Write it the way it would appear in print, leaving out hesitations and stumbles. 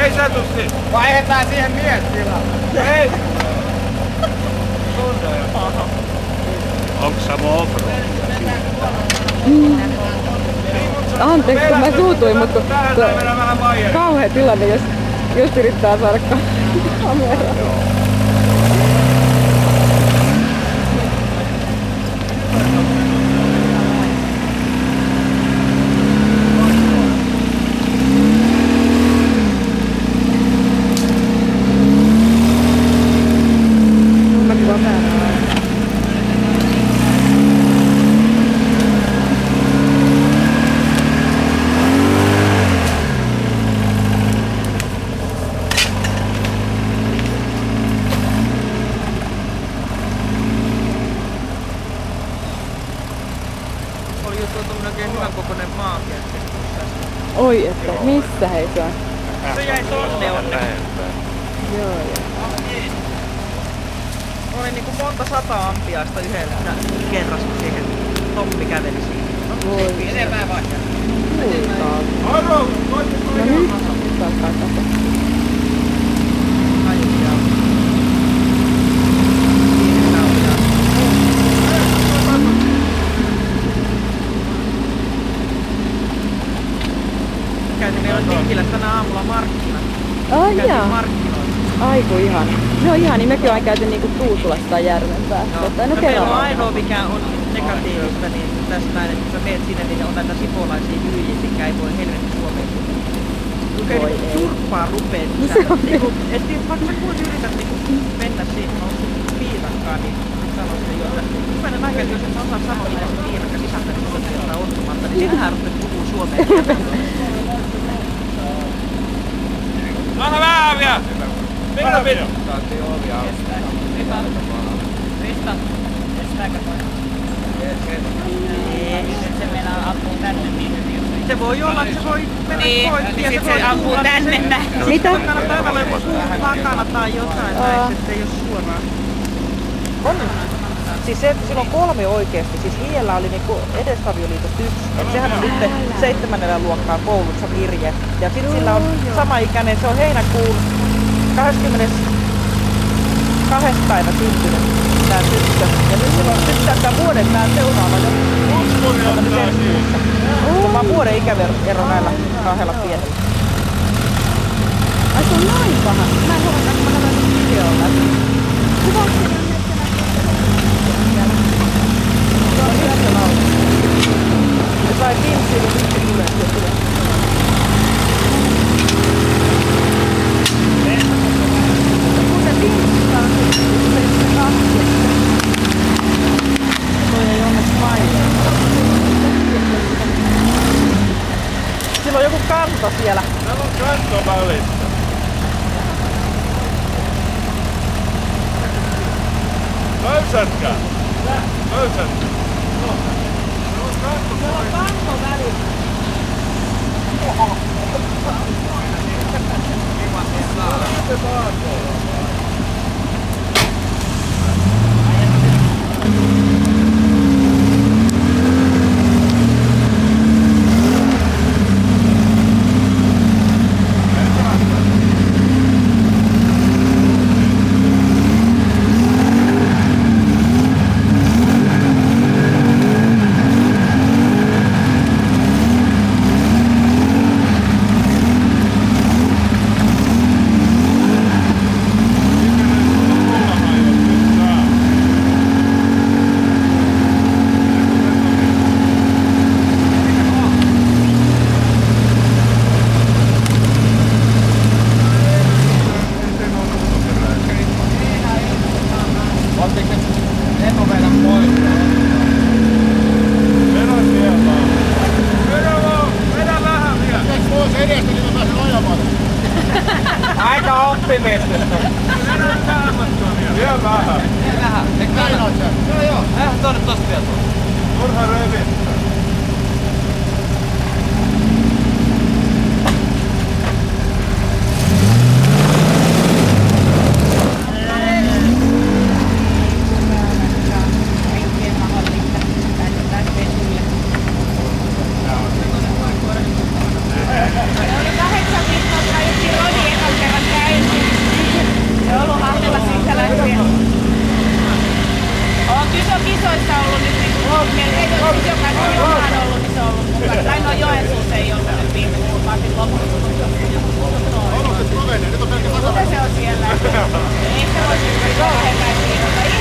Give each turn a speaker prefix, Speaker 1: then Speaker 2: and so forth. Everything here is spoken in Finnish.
Speaker 1: Ei satusti. Vaihdetaan siihen miestilaan. Ei.
Speaker 2: Onko sama offroad?
Speaker 3: Anteeksi, kun mä suutuin, mutta kauhea tilanne, jos yrittää saada kameraa. Oi, että missä hei se on?
Speaker 4: Se jäi tonne onneksi.
Speaker 3: Joo.
Speaker 4: Oli niinku monta 100 ampiaista yhdellä kerrassa, kun siihen Tommi käveli siihen.
Speaker 3: Voi.
Speaker 4: Enempää vaikka.
Speaker 3: No nyt saattaa katsoa.
Speaker 4: Käytiin meillä Tikkilässä tänä aamulla markkina.
Speaker 3: Ai jaa.
Speaker 4: Markkinoilla.
Speaker 3: Aiku ihana. No ihan, niin mekin on käyty niinku Tuusulasta tai Järvenpää.
Speaker 4: No meillä on ainoa mikä on negatiivista niin tässä näin, että kun sä meet sinne, niin on näitä sipolaisia myyjiä, mikä ei voi helvetti Suomeen. Kun ei niinku turppaa rupee. Et vaikka sä kuinka yrität niinku mennä siihen, on sun piirakkaa, niin sanoo se jo, että hyvänen aika, että jos et osaa sanoa, mitä se piirakka sisältää, niin se kertaa ottamatta, niin sinähän rupeat puhua suomeen.
Speaker 1: Anna vähän vielä! Minä pidä!
Speaker 4: Saatiin ovi auki. Krista, estääkö toi? Ei, nyt se meillä ampuu tänne niin hyvin. Se voi olla, että se voi mennä poikki ja se ampuu tänne näin.
Speaker 3: Mitä?
Speaker 4: Se kannattaa olla joku suuhun takana tai jotain näin, ettei oo suoraan. On. Siis se, sillä on 3 oikeesti. Siis Hiellä oli niinku edesavioliitosta 1. Et sehän on nyt 7. luokkaa koulussa Virje. Ja sit sillä on sama ikäinen, se on heinäkuun 22. päivä syntynyt tää tyttö. Ja nyt sillä on nyt tästä vuoden tää seuraava jo. Se on vaan vuoden ikäero näillä 2 pienellä.
Speaker 3: Ai se on noin paha. Mä en huomata, että mä katsoin videolla. Kuvaksi
Speaker 4: se sai pimpsiä, kun sitten tulee. Kun se pimpsää, se kahti. Toi ei onneksi painaa. Sillä on joku kanto siellä.
Speaker 1: Täällä on kanto välissä. Löysätkää? Löysätkää?
Speaker 4: Se on kanto välissä.
Speaker 1: Aika optimistista. Vielä vähän.
Speaker 4: Vielä vähän. Eikö painoit sen? Joo. Tuonne tosta vielä tuolla.
Speaker 1: Turha revittää.
Speaker 5: Oli 8 viikkoa
Speaker 2: Melkein jos jokainen on ollut, niin se on ollut mukana. Tai no Joensuussa ei ollut nyt viime kuukausi lopussa. Mutta se on siellä. Ei se olisi vähemmän siinä.